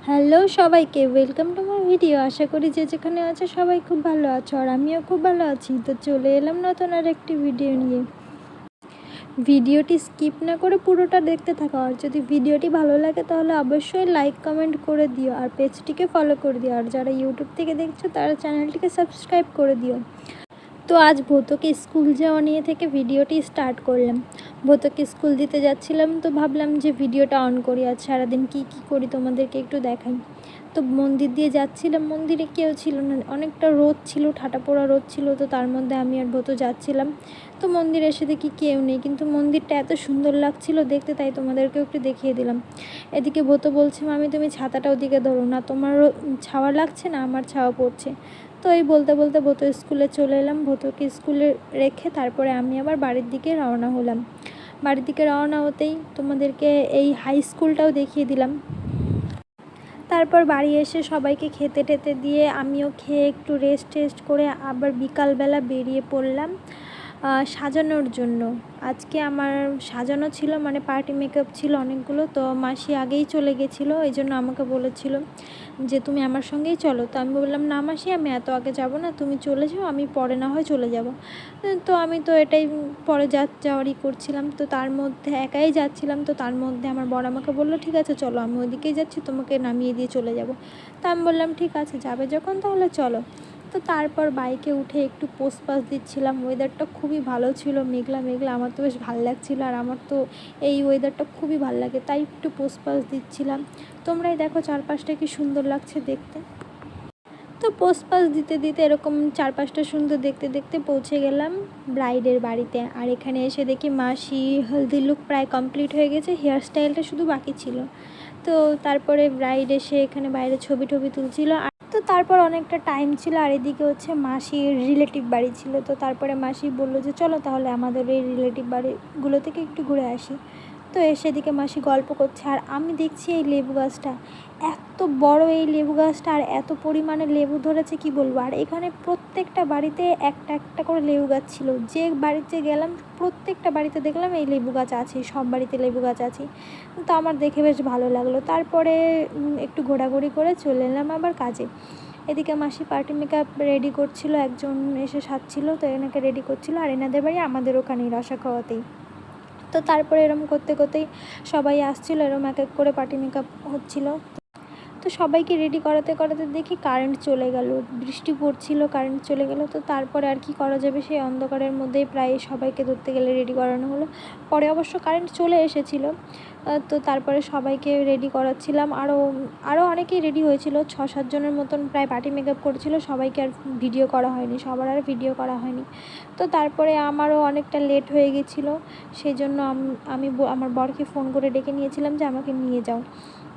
Hello সবাইকে, welcome to my video. আশা করি যে যেখানে আছে সবাই খুব ভালো আছো, আর আমিও খুব ভালো আছি। তো চলে এলাম নতুন আর একটি ভিডিও নিয়ে। ভিডিওটি স্কিপ না করে পুরোটা দেখতে থাকো, আর যদি ভিডিওটি ভালো লাগে তাহলে অবশ্যই লাইক কমেন্ট করে দিও, আর পেজটিকে ফলো করে দিও, আর যারা ইউটিউব থেকে দেখছো তারা চ্যানেলটিকে সাবস্ক্রাইব করে দিও। তো আজ ভৌতকে স্কুল যাওয়া নিয়ে থেকে ভিডিওটি স্টার্ট করলাম। ভৌতকে স্কুল দিতে যাচ্ছিলাম, তো ভাবলাম যে ভিডিওটা অন করি, আজ সারাদিন কী করি তোমাদেরকে একটু দেখাই। তো মন্দির দিয়ে যাচ্ছিলাম, মন্দিরে কেউ ছিল না, অনেকটা রোদ ছিল, ঠাটা পোড়া রোদ ছিল। তো তার মধ্যে আমি আর ভৌত যাচ্ছিলাম। তো মন্দিরে এসে দেখি কেউ নেই, কিন্তু মন্দিরটা এত সুন্দর লাগছিল দেখতে, তাই তোমাদেরকেও একটু দেখিয়ে দিলাম। এদিকে ভৌত বলছে, মামি তুমি ছাতাটা ওদিকে ধরো না, তোমারও ছাওয়া লাগছে না, আমার ছাওয়া পড়ছে। তো এই বলতে বলতে ভৌত স্কুলে চলে এলাম। ভৌতকে স্কুলে রেখে তারপরে আমি আবার বাড়ির দিকে রওনা হলাম। বাড়ির দিকে রওনা হতেই তোমাদেরকে এই হাই স্কুলটাও দেখিয়ে দিলাম। তারপর বাড়ি এসে সবাইকে খেতে টেতে দিয়ে আমিও খেয়ে একটু রেস্ট করে আবার বিকালবেলা বেরিয়ে পড়লাম সাজানোর জন্য। আজকে আমার সাজানো ছিল, মানে পার্টি মেকআপ ছিল অনেকগুলো। তো মাসি আগেই চলে গেছিলো, এই জন্য আমাকে বলেছিল যে তুমি আমার সঙ্গেই চলো। তো আমি বললাম না মাসি, আমি এত আগে যাব না, তুমি চলে যাও, আমি পরে না হয় চলে যাব। তো আমি তো এটাই পরে যাওয়ারই করছিলাম। তো তার মধ্যে একাই যাচ্ছিলাম, তো তার মধ্যে আমার বর আমাকে বললো ঠিক আছে চলো, আমি ওইদিকেই যাচ্ছি, তোমাকে নামিয়ে দিয়ে চলে যাব। তো আমি বললাম ঠিক আছে, যাবে যখন তাহলে চলো। তো তারপর বাইকে উঠে একটু পোস্ট পাস দিচ্ছিলাম। ওয়েদারটা খুবই ভালো ছিল, মেঘলা মেঘলা, আমার তো বেশ ভালো লাগছিলো, আর আমার তো এই ওয়েদারটা খুবই ভালো লাগে, তাই একটু পোস্ট পাস দিচ্ছিলাম। তোমরাই দেখো চারপাশটা কি সুন্দর লাগছে দেখতে। তো পোস্ট পাস দিতে দিতে এরকম চারপাশটা সুন্দর দেখতে দেখতে পৌঁছে গেলাম ব্রাইডের বাড়িতে। আর এখানে এসে দেখি মাসি হলদি লুক প্রায় কমপ্লিট হয়ে গেছে, হেয়ার স্টাইলটা শুধু বাকি ছিল। তো তারপরে ব্রাইড এসে এখানে বাইরে ছবি তুলছিল। তো তারপর অনেকটা টাইম ছিল, আর এদিকে হচ্ছে মাসির রিলেটিভ বাড়ি ছিল। তো তারপরে মাসি বললো যে চলো তাহলে আমাদের এই রিলেটিভ বাড়িগুলো থেকে একটু ঘুরে আসি। তো এদিকে মাসি গল্প করছে, আর আমি দেখছি এই লেবু গাছটা এত বড়, এই লেবু গাছটা আর এত পরিমাণে লেবু ধরেছে কি বলবো। আর এখানে প্রত্যেকটা বাড়িতে একটা একটা করে লেবু গাছ ছিল, যে বাড়িতে গেলাম প্রত্যেকটা বাড়িতে দেখলাম এই লেবু গাছ আছে, সব বাড়িতে লেবু গাছ আছে। তো আমার দেখে বেশ ভালো লাগলো। তারপরে একটু ঘোরাঘুরি করে চলে এলাম আবার কাজে। এদিকে মাসি পার্টি মেকআপ রেডি করছিল, একজন এসে সাজছিল, তো এনাকে রেডি করছিল, আর এনাদের বাড়ি আমাদের ওখানেই রসাখাওয়াতেই। তো তারপরে এরম করতে করতেই সবাই আসছিলো, এরম এক এক করে পার্টি মেকআপ হচ্ছিলো। তো সবাইকে রেডি করাতে দেখি কারেন্ট চলে গেল, বৃষ্টি পড়ছিল, কারেন্ট চলে গেল। তো তারপরে আর কি করা যাবে, সেই অন্ধকারের মধ্যেই প্রায় সবাইকে ধরতে গেলে রেডি করানো হলো। পরে অবশ্য কারেন্ট চলে এসেছিলো। তো তারপরে সবাইকে রেডি করাচ্ছিলাম, আরও অনেকেই রেডি হয়েছিল, 6-7 জনের মতন প্রায় পার্টি মেকআপ করেছিল। সবাইকে আর ভিডিও করা হয়নি, সবার আর ভিডিও করা হয়নি। তো তারপরে আমারও অনেকটা লেট হয়ে গেছিলো, সেই জন্য আমি আমার বরকে ফোন করে ডেকে নিয়েছিলাম যে আমাকে নিয়ে যাও।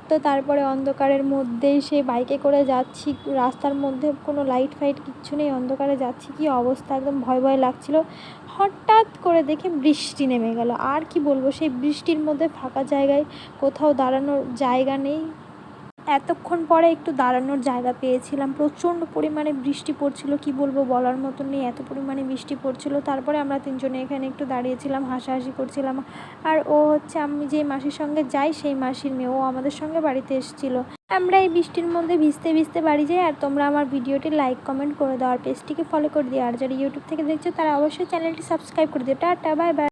তো তারপরে অন্ধকারের মধ্যেই সেই বাইকে করে যাচ্ছি, রাস্তার মধ্যে কোনো লাইট ফাইট কিচ্ছু নেই, অন্ধকারে যাচ্ছি, কি অবস্থা, একদম ভয় ভয় লাগছিল। হঠাৎ করে দেখে বৃষ্টি নেমে গেল, আর কি বলবো, সেই বৃষ্টির মধ্যে ফাঁকা জায়গায় কোথাও দাঁড়ানোর জায়গা নেই। এতক্ষণ পরে একটু দাঁড়ানোর জায়গা পেয়েছিলাম, প্রচণ্ড পরিমাণে বৃষ্টি পড়ছিল, কি বলবো বলার মতন নেই, এত পরিমাণে বৃষ্টি পড়ছিল। তারপরে আমরা তিনজনে এখানে একটু দাঁড়িয়েছিলাম, হাসাহাসি করছিলাম। আর ও হচ্ছে আমি যে মাসির সঙ্গে যাই সেই মাসির মেয়ে, ও আমাদের সঙ্গে বাড়িতে এসেছিলো। আমরা এই বৃষ্টির মধ্যে ভিজতে ভিজতে বাড়ি যাই। আর তোমরা আমার ভিডিওটি লাইক কমেন্ট করে দাও, আর পেজটিকে ফলো করে দিও, আর যারা ইউটিউব থেকে দেখছো তারা অবশ্যই চ্যানেলটি সাবস্ক্রাইব করে দিও। Tata, bye bye.